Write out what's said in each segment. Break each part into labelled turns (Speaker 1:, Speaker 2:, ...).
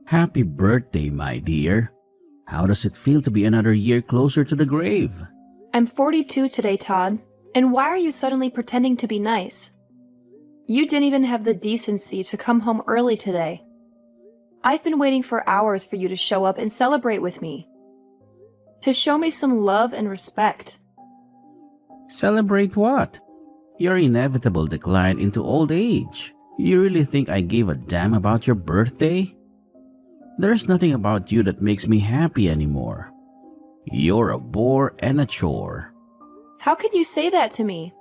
Speaker 1: Happy birthday, my dear. How does it feel to be another year closer to the grave?
Speaker 2: I'm 42 today, Todd. And why are you suddenly pretending to be nice? You didn't even have the decency to come home early today. I've been waiting for hours for you to show up and celebrate with me. To show me some love and respect.
Speaker 1: Celebrate what? Your inevitable decline into old age. You really think I gave a damn about your birthday? There's nothing about you that makes me happy anymore. You're a bore and a chore.
Speaker 2: How can you say that to me?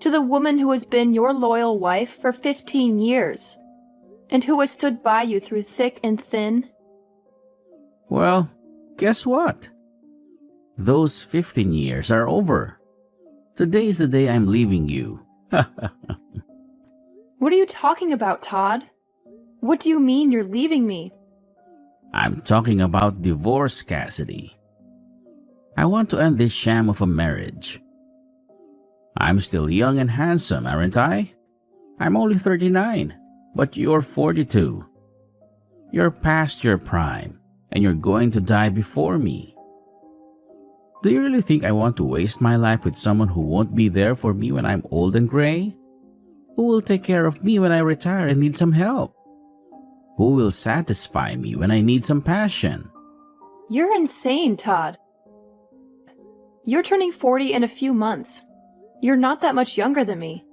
Speaker 2: To the woman who has been your loyal wife for 15 years, and who has stood by you through thick and thin?
Speaker 1: Well, guess what? Those 15 years are over. Today's the day I'm leaving you.
Speaker 2: What are you talking about, Todd? What do you mean you're leaving me?
Speaker 1: I'm talking about divorce, Cassidy. I want to end this sham of a marriage. I'm still young and handsome, aren't I? I'm only 39, but you're 42. You're past your prime, and you're going to die before me. Do you really think I want to waste my life with someone who won't be there for me when I'm old and gray? Who will take care of me when I retire and need some help? Who will satisfy me when I need some passion?
Speaker 2: You're insane, Todd. You're turning 40 in a few months. You're not that much younger than me.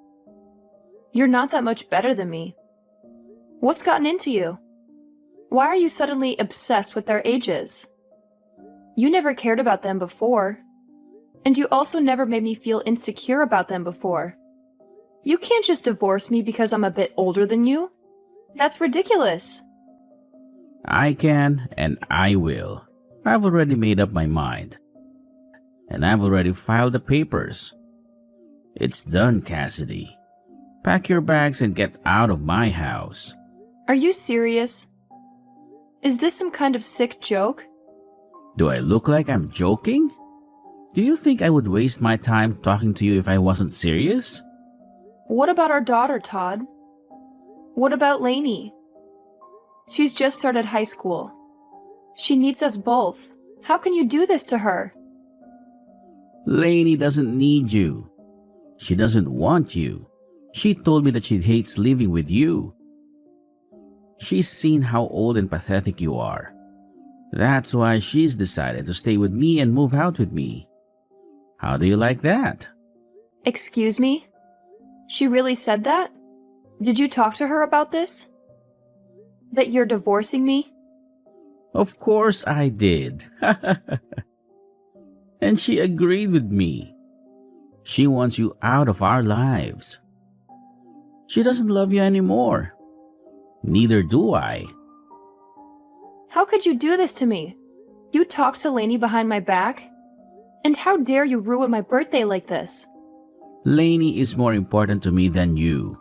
Speaker 2: You're not that much better than me. What's gotten into you? Why are you suddenly obsessed with their ages? You never cared about them before. And you also never made me feel insecure about them before. You can't just divorce me because I'm a bit older than you. That's ridiculous.
Speaker 1: I can and I will. I've already made up my mind. And I've already filed the papers. It's done, Cassidy. Pack your bags and get out of my house.
Speaker 2: Are you serious? Is this some kind of sick joke?
Speaker 1: Do I look like I'm joking? Do you think I would waste my time talking to you if I wasn't serious?
Speaker 2: What about our daughter, Todd? What about Lainey? She's just started high school. She needs us both. How can you do this to her?
Speaker 1: Lainey doesn't need you. She doesn't want you. She told me that she hates living with you. She's seen how old and pathetic you are. That's why she's decided to stay with me and move out with me. How do you like that?
Speaker 2: Excuse me? She really said that? Did you talk to her about this? That you're divorcing me?
Speaker 1: Of course I did. And she agreed with me. She wants you out of our lives. She doesn't love you anymore. Neither do I.
Speaker 2: How could you do this to me? You talked to Lainey behind my back? And how dare you ruin my birthday like this?
Speaker 1: Lainey is more important to me than you.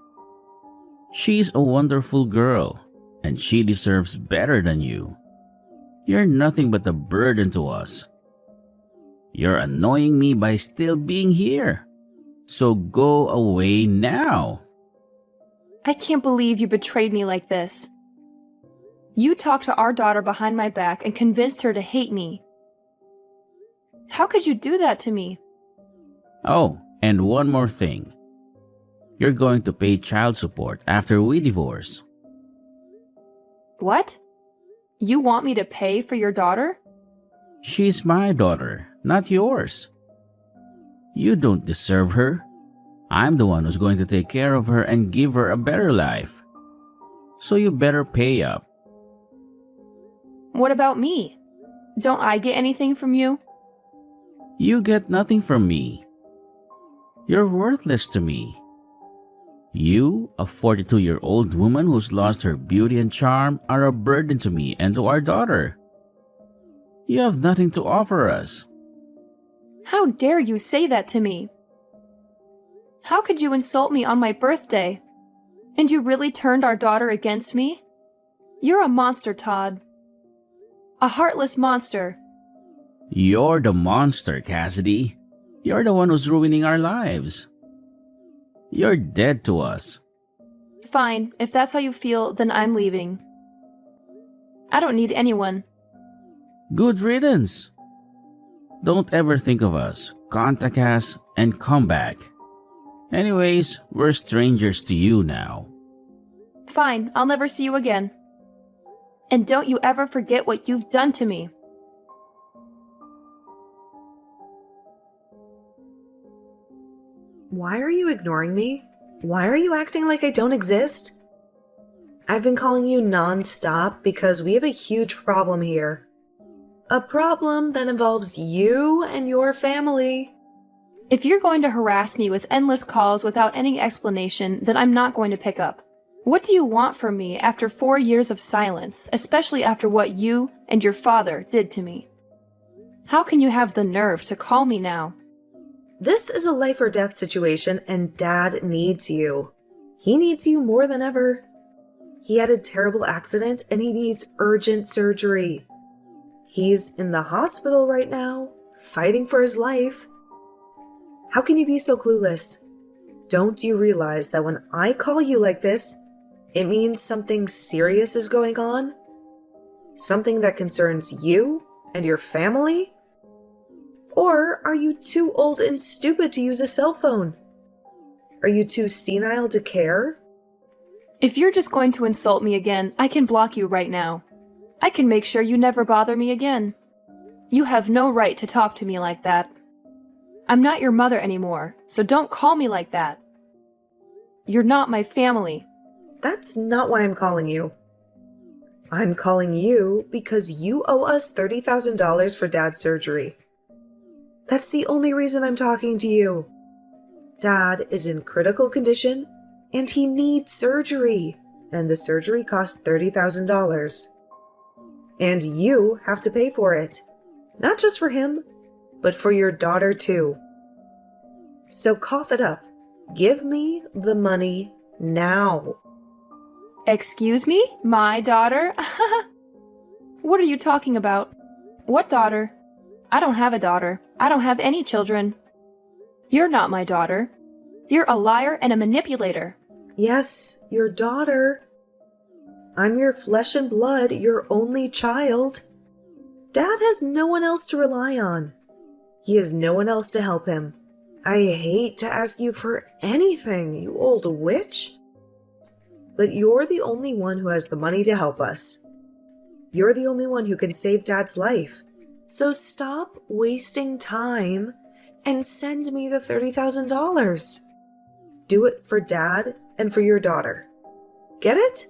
Speaker 1: She's a wonderful girl, and she deserves better than you. You're nothing but a burden to us. You're annoying me by still being here. So go away now.
Speaker 2: I can't believe you betrayed me like this. You talked to our daughter behind my back and convinced her to hate me. How could you do that to me?
Speaker 1: Oh, and one more thing. You're going to pay child support after we divorce.
Speaker 2: What? You want me to pay for your daughter?
Speaker 1: She's my daughter, not yours. You don't deserve her. I'm the one who's going to take care of her and give her a better life. So you better pay up.
Speaker 2: What about me? Don't I get anything from you?
Speaker 1: You get nothing from me. You're worthless to me. You, a 42-year-old woman who's lost her beauty and charm, are a burden to me and to our daughter. You have nothing to offer us.
Speaker 2: How dare you say that to me? How could you insult me on my birthday? And you really turned our daughter against me? You're a monster, Todd. A heartless monster.
Speaker 1: You're the monster, Cassidy. You're the one who's ruining our lives. You're dead to us.
Speaker 2: Fine, if that's how you feel, then I'm leaving. I don't need anyone.
Speaker 1: Good riddance. Don't ever think of us. Contact us and come back. Anyways, we're strangers to you now.
Speaker 2: Fine, I'll never see you again. And don't you ever forget what you've done to me.
Speaker 3: Why are you ignoring me? Why are you acting like I don't exist? I've been calling you non-stop because we have a huge problem here. A problem that involves you and your family.
Speaker 2: If you're going to harass me with endless calls without any explanation, then I'm not going to pick up. What do you want from me after 4 years of silence, especially after what you and your father did to me? How can you have the nerve to call me now?
Speaker 3: This is a life or death situation and Dad needs you. He needs you more than ever. He had a terrible accident and he needs urgent surgery. He's in the hospital right now, fighting for his life. How can you be so clueless? Don't you realize that when I call you like this, it means something serious is going on? Something that concerns you and your family? Or are you too old and stupid to use a cell phone? Are you too senile to care?
Speaker 2: If you're just going to insult me again, I can block you right now. I can make sure you never bother me again. You have no right to talk to me like that. I'm not your mother anymore, so don't call me like that. You're not my family.
Speaker 3: That's not why I'm calling you. I'm calling you because you owe us $30,000 for Dad's surgery. That's the only reason I'm talking to you. Dad is in critical condition and he needs surgery, and the surgery costs $30,000. And you have to pay for it. Not just for him, but for your daughter too. So cough it up. Give me the money now.
Speaker 2: Excuse me? My daughter? What are you talking about? What daughter? I don't have a daughter. I don't have any children. You're not my daughter. You're a liar and a manipulator.
Speaker 3: Yes, your daughter. I'm your flesh and blood, your only child. Dad has no one else to rely on. He has no one else to help him. I hate to ask you for anything, you old witch. But you're the only one who has the money to help us. You're the only one who can save Dad's life. So stop wasting time and send me the $30,000. Do it for Dad and for your daughter. Get it?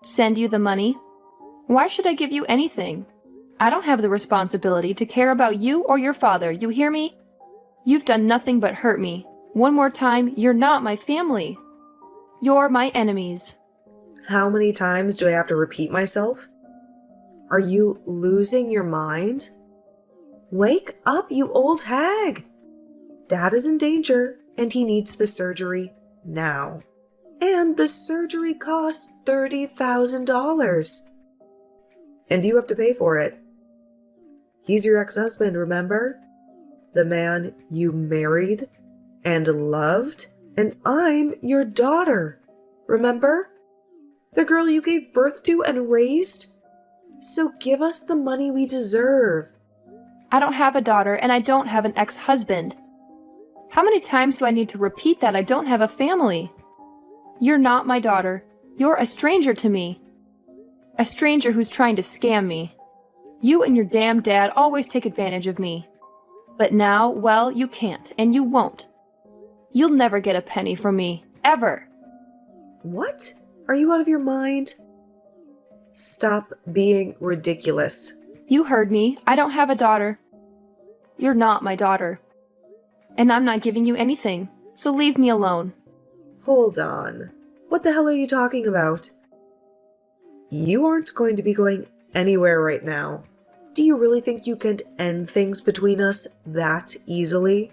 Speaker 2: Send you the money? Why should I give you anything? I don't have the responsibility to care about you or your father, you hear me? You've done nothing but hurt me. One more time, you're not my family. You're my enemies.
Speaker 3: How many times do I have to repeat myself? Are you losing your mind? Wake up, you old hag! Dad is in danger, and he needs the surgery now. And the surgery costs $30,000. And you have to pay for it. He's your ex-husband, remember? The man you married and loved, and I'm your daughter, remember? The girl you gave birth to and raised? So give us the money we deserve.
Speaker 2: I don't have a daughter, and I don't have an ex-husband. How many times do I need to repeat that I don't have a family? You're not my daughter. You're a stranger to me. A stranger who's trying to scam me. You and your damn dad always take advantage of me. But now, well, you can't, and you won't. You'll never get a penny from me. Ever.
Speaker 3: What? Are you out of your mind? Stop being ridiculous.
Speaker 2: You heard me. I don't have a daughter. You're not my daughter. And I'm not giving you anything, so leave me alone.
Speaker 3: Hold on. What the hell are you talking about? You aren't going to be going anywhere right now. Do you really think you can end things between us that easily?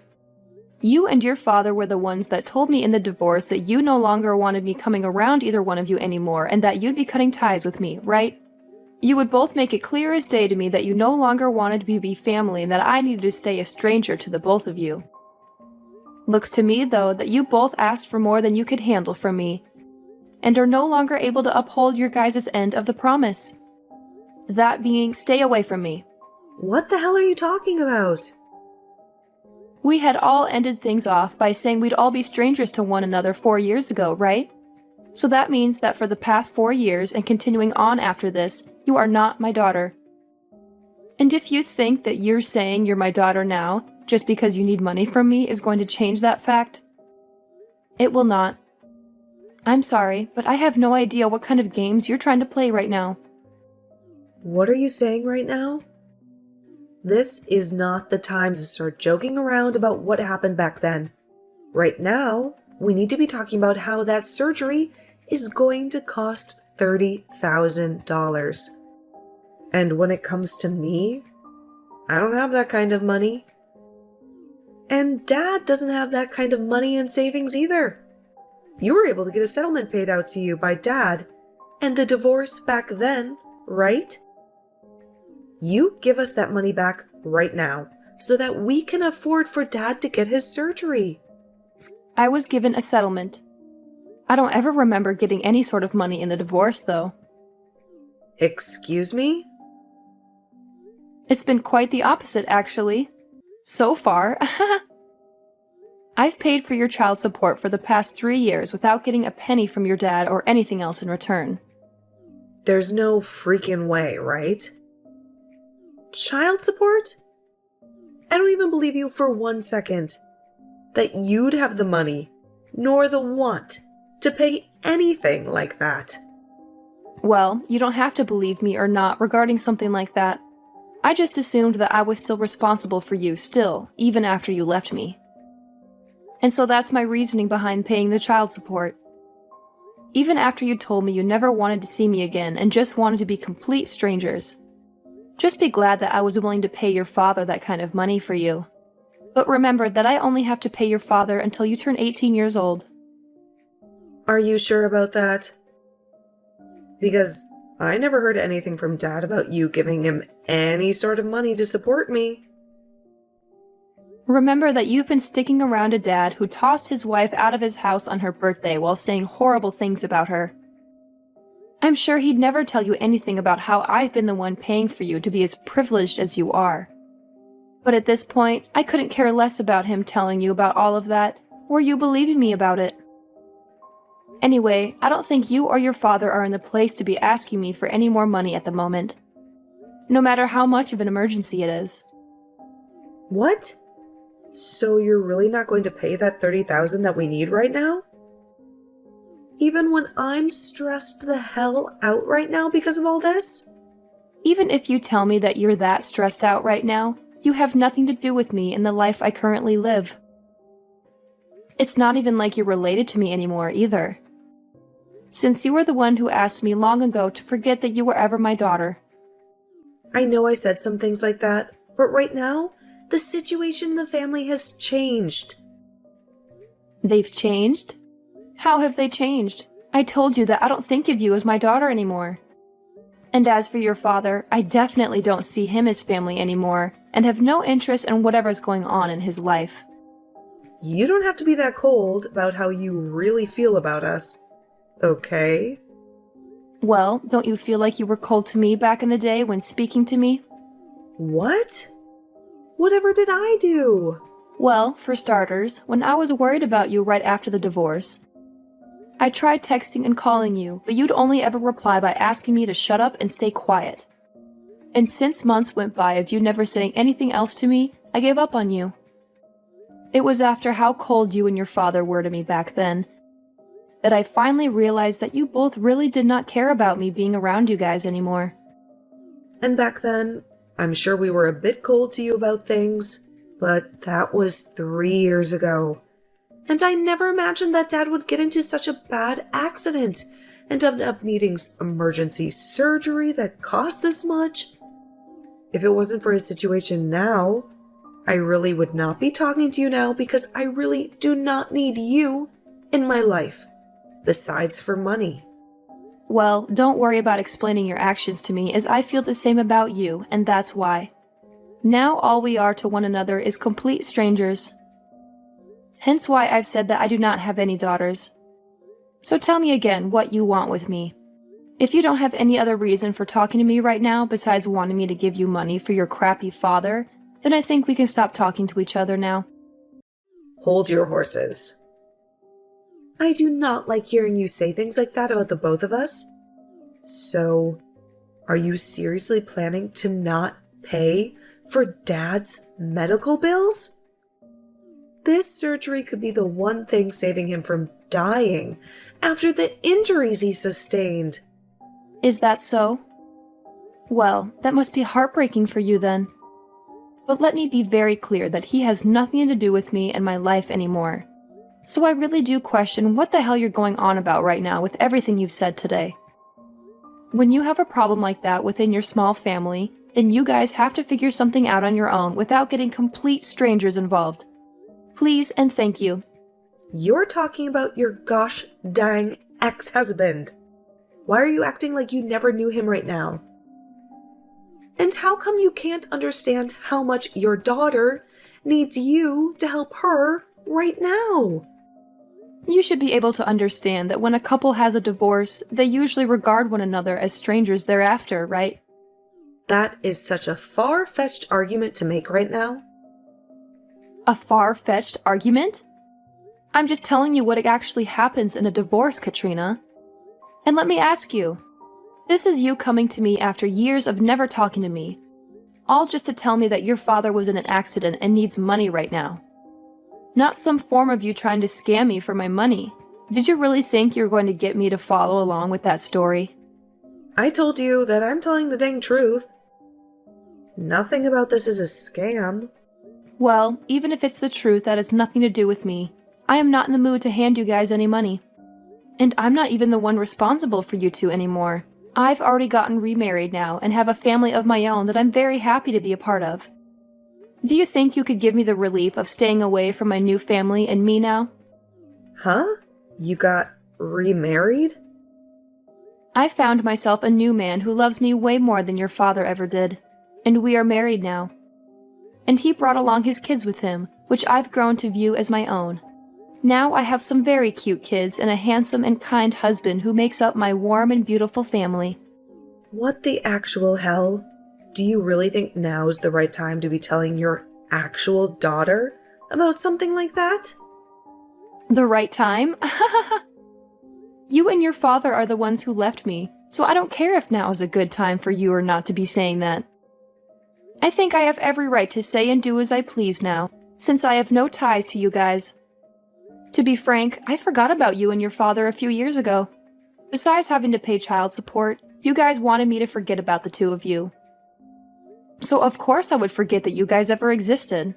Speaker 2: You and your father were the ones that told me in the divorce that you no longer wanted me coming around either one of you anymore and that you'd be cutting ties with me, right? You would both make it clear as day to me that you no longer wanted to be family and that I needed to stay a stranger to the both of you. Looks to me, though, that you both asked for more than you could handle from me and are no longer able to uphold your guys' end of the promise. That being, stay away from me.
Speaker 3: What the hell are you talking about?
Speaker 2: We had all ended things off by saying we'd all be strangers to one another 4 years ago, right? So that means that for the past 4 years and continuing on after this, you are not my daughter. And if you think that you're saying you're my daughter now, just because you need money from me, is going to change that fact, it will not. I'm sorry, but I have no idea what kind of games you're trying to play right now.
Speaker 3: What are you saying right now? This is not the time to start joking around about what happened back then. Right now, we need to be talking about how that surgery is going to cost $30,000. And when it comes to me, I don't have that kind of money. And Dad doesn't have that kind of money and savings either. You were able to get a settlement paid out to you by Dad and the divorce back then, right? You give us that money back right now so that we can afford for Dad to get his surgery.
Speaker 2: I was given a settlement. I don't ever remember getting any sort of money in the divorce, though.
Speaker 3: Excuse me?
Speaker 2: It's been quite the opposite, actually. So far. I've paid for your child support for the past 3 years without getting a penny from your dad or anything else in return.
Speaker 3: There's no freaking way, right? Child support? I don't even believe you for 1 second that you'd have the money, nor the want, to pay anything like that.
Speaker 2: Well, you don't have to believe me or not regarding something like that. I just assumed that I was still responsible for you still, even after you left me. And so that's my reasoning behind paying the child support. Even after you told me you never wanted to see me again and just wanted to be complete strangers. Just be glad that I was willing to pay your father that kind of money for you. But remember that I only have to pay your father until you turn 18 years old.
Speaker 3: Are you sure about that? Because I never heard anything from Dad about you giving him any sort of money to support me.
Speaker 2: Remember that you've been sticking around a dad who tossed his wife out of his house on her birthday while saying horrible things about her. I'm sure he'd never tell you anything about how I've been the one paying for you to be as privileged as you are. But at this point, I couldn't care less about him telling you about all of that, or you believing me about it. Anyway, I don't think you or your father are in the place to be asking me for any more money at the moment. No matter how much of an emergency it is.
Speaker 3: What? So you're really not going to pay that $30,000 that we need right now? Even when I'm stressed the hell out right now because of all this?
Speaker 2: Even if you tell me that you're that stressed out right now, you have nothing to do with me and the life I currently live. It's not even like you're related to me anymore either. Since you were the one who asked me long ago to forget that you were ever my daughter.
Speaker 3: I know I said some things like that, but right now, the situation in the family has changed.
Speaker 2: They've changed? How have they changed? I told you that I don't think of you as my daughter anymore. And as for your father, I definitely don't see him as family anymore, and have no interest in whatever's going on in his life.
Speaker 3: You don't have to be that cold about how you really feel about us, okay?
Speaker 2: Well, don't you feel like you were cold to me back in the day when speaking to me?
Speaker 3: What? Whatever did I do?
Speaker 2: Well, for starters, when I was worried about you right after the divorce, I tried texting and calling you, but you'd only ever reply by asking me to shut up and stay quiet. And since months went by of you never saying anything else to me, I gave up on you. It was after how cold you and your father were to me back then that I finally realized that you both really did not care about me being around you guys anymore.
Speaker 3: And back then, I'm sure we were a bit cold to you about things, but that was 3 years ago. And I never imagined that Dad would get into such a bad accident and end up needing emergency surgery that cost this much. If it wasn't for his situation now, I really would not be talking to you now because I really do not need you in my life, besides for money.
Speaker 2: Well, don't worry about explaining your actions to me, as I feel the same about you, and that's why. Now all we are to one another is complete strangers. Hence why I've said that I do not have any daughters. So tell me again what you want with me. If you don't have any other reason for talking to me right now besides wanting me to give you money for your crappy father, then I think we can stop talking to each other now.
Speaker 3: Hold your horses. I do not like hearing you say things like that about the both of us. So, are you seriously planning to not pay for Dad's medical bills? This surgery could be the one thing saving him from dying after the injuries he sustained.
Speaker 2: Is that so? Well, that must be heartbreaking for you then. But let me be very clear that he has nothing to do with me and my life anymore. So I really do question what the hell you're going on about right now with everything you've said today. When you have a problem like that within your small family, then you guys have to figure something out on your own without getting complete strangers involved. Please and thank you.
Speaker 3: You're talking about your gosh dang ex-husband. Why are you acting like you never knew him right now? And how come you can't understand how much your daughter needs you to help her right now?
Speaker 2: You should be able to understand that when a couple has a divorce, they usually regard one another as strangers thereafter, right?
Speaker 3: That is such a far-fetched argument to make right now.
Speaker 2: A far-fetched argument? I'm just telling you what actually happens in a divorce, Katrina. And let me ask you, this is you coming to me after years of never talking to me, all just to tell me that your father was in an accident and needs money right now. Not some form of you trying to scam me for my money. Did you really think you were going to get me to follow along with that story?
Speaker 3: I told you that I'm telling the dang truth. Nothing about this is a scam.
Speaker 2: Well, even if it's the truth, that has nothing to do with me. I am not in the mood to hand you guys any money. And I'm not even the one responsible for you two anymore. I've already gotten remarried now and have a family of my own that I'm very happy to be a part of. Do you think you could give me the relief of staying away from my new family and me now?
Speaker 3: Huh? You got remarried?
Speaker 2: I found myself a new man who loves me way more than your father ever did. And we are married now. And he brought along his kids with him, which I've grown to view as my own. Now I have some very cute kids and a handsome and kind husband who makes up my warm and beautiful family.
Speaker 3: What the actual hell? Do you really think now's the right time to be telling your actual daughter about something like that?
Speaker 2: The right time? You and your father are the ones who left me, so I don't care if now is a good time for you or not to be saying that. I think I have every right to say and do as I please now, since I have no ties to you guys. To be frank, I forgot about you and your father a few years ago. Besides having to pay child support, you guys wanted me to forget about the two of you. So of course I would forget that you guys ever existed.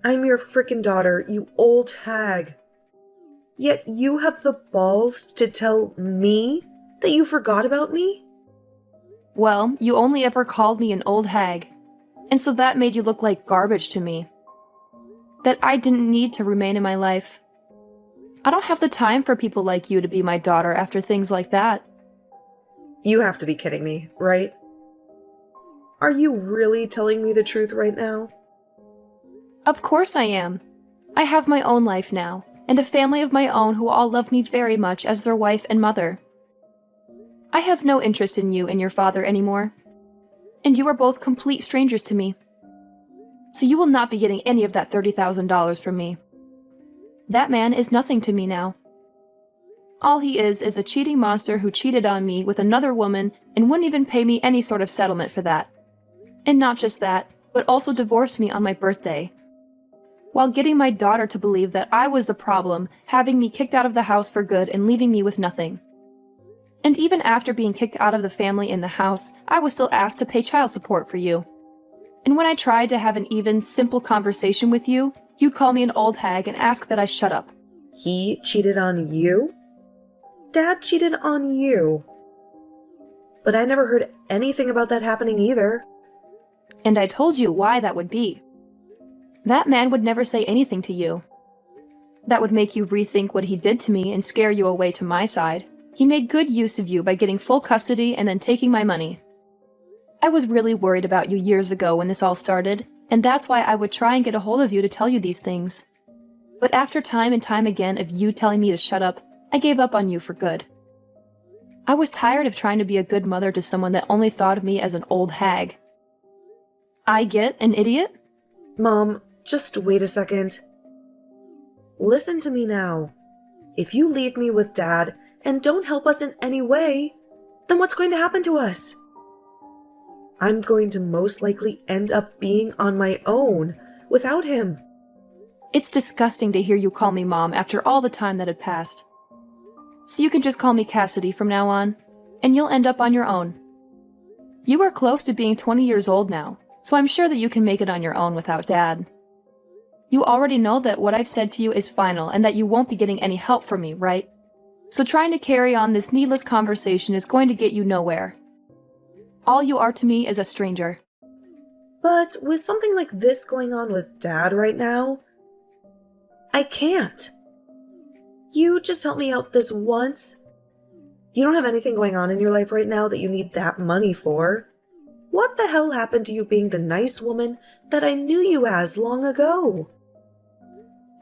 Speaker 3: I'm your frickin' daughter, you old hag. Yet you have the balls to tell me that you forgot about me?
Speaker 2: Well, you only ever called me an old hag, and so that made you look like garbage to me. That I didn't need to remain in my life. I don't have the time for people like you to be my daughter after things like that.
Speaker 3: You have to be kidding me, right? Are you really telling me the truth right now?
Speaker 2: Of course I am. I have my own life now, and a family of my own who all love me very much as their wife and mother. I have no interest in you and your father anymore, and you are both complete strangers to me. So you will not be getting any of that $30,000 from me. That man is nothing to me now. All he is a cheating monster who cheated on me with another woman and wouldn't even pay me any sort of settlement for that. And not just that, but also divorced me on my birthday, while getting my daughter to believe that I was the problem, having me kicked out of the house for good and leaving me with nothing. And even after being kicked out of the family and the house, I was still asked to pay child support for you. And when I tried to have an even, simple conversation with you, you'd call me an old hag and ask that I shut up.
Speaker 3: He cheated on you? Dad cheated on you. But I never heard anything about that happening either.
Speaker 2: And I told you why that would be. That man would never say anything to you. That would make you rethink what he did to me and scare you away to my side. He made good use of you by getting full custody and then taking my money. I was really worried about you years ago when this all started, and that's why I would try and get a hold of you to tell you these things. But after time and time again of you telling me to shut up, I gave up on you for good. I was tired of trying to be a good mother to someone that only thought of me as an old hag. I get an idiot?
Speaker 3: Mom, just wait a second. Listen to me now. If you leave me with Dad and don't help us in any way, then what's going to happen to us? I'm going to most likely end up being on my own without him.
Speaker 2: It's disgusting to hear you call me Mom after all the time that had passed. So you can just call me Cassidy from now on, and you'll end up on your own. You are close to being 20 years old now, so I'm sure that you can make it on your own without Dad. You already know that what I've said to you is final and that you won't be getting any help from me, right? So trying to carry on this needless conversation is going to get you nowhere. All you are to me is a stranger.
Speaker 3: But with something like this going on with Dad right now, I can't. You just help me out this once. You don't have anything going on in your life right now that you need that money for. What the hell happened to you being the nice woman that I knew you as long ago?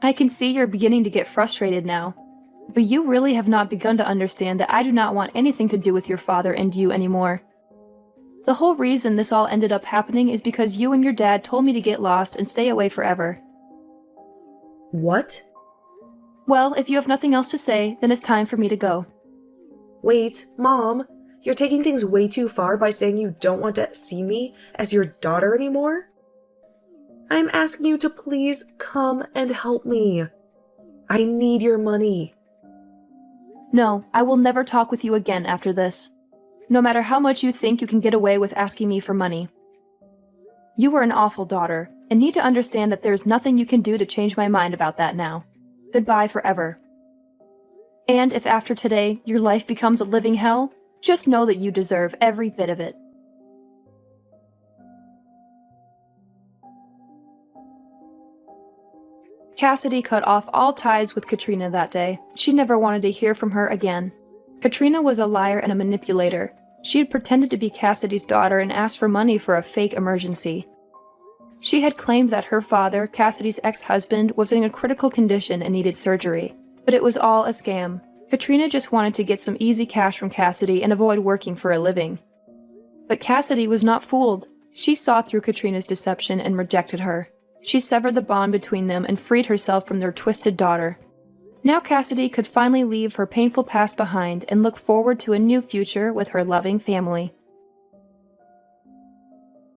Speaker 2: I can see you're beginning to get frustrated now, but you really have not begun to understand that I do not want anything to do with your father and you anymore. The whole reason this all ended up happening is because you and your dad told me to get lost and stay away forever.
Speaker 3: What?
Speaker 2: Well, if you have nothing else to say, then it's time for me to go.
Speaker 3: Wait, Mom, you're taking things way too far by saying you don't want to see me as your daughter anymore? I'm asking you to please come and help me. I need your money.
Speaker 2: No, I will never talk with you again after this. No matter how much you think you can get away with asking me for money. You were an awful daughter, and need to understand that there's nothing you can do to change my mind about that now. Goodbye forever. And if after today your life becomes a living hell, just know that you deserve every bit of it. Cassidy cut off all ties with Katrina that day. She never wanted to hear from her again. Katrina was a liar and a manipulator. She had pretended to be Cassidy's daughter and asked for money for a fake emergency. She had claimed that her father, Cassidy's ex-husband, was in a critical condition and needed surgery. But it was all a scam. Katrina just wanted to get some easy cash from Cassidy and avoid working for a living. But Cassidy was not fooled. She saw through Katrina's deception and rejected her. She severed the bond between them and freed herself from their twisted daughter. Now Cassidy could finally leave her painful past behind and look forward to a new future with her loving family.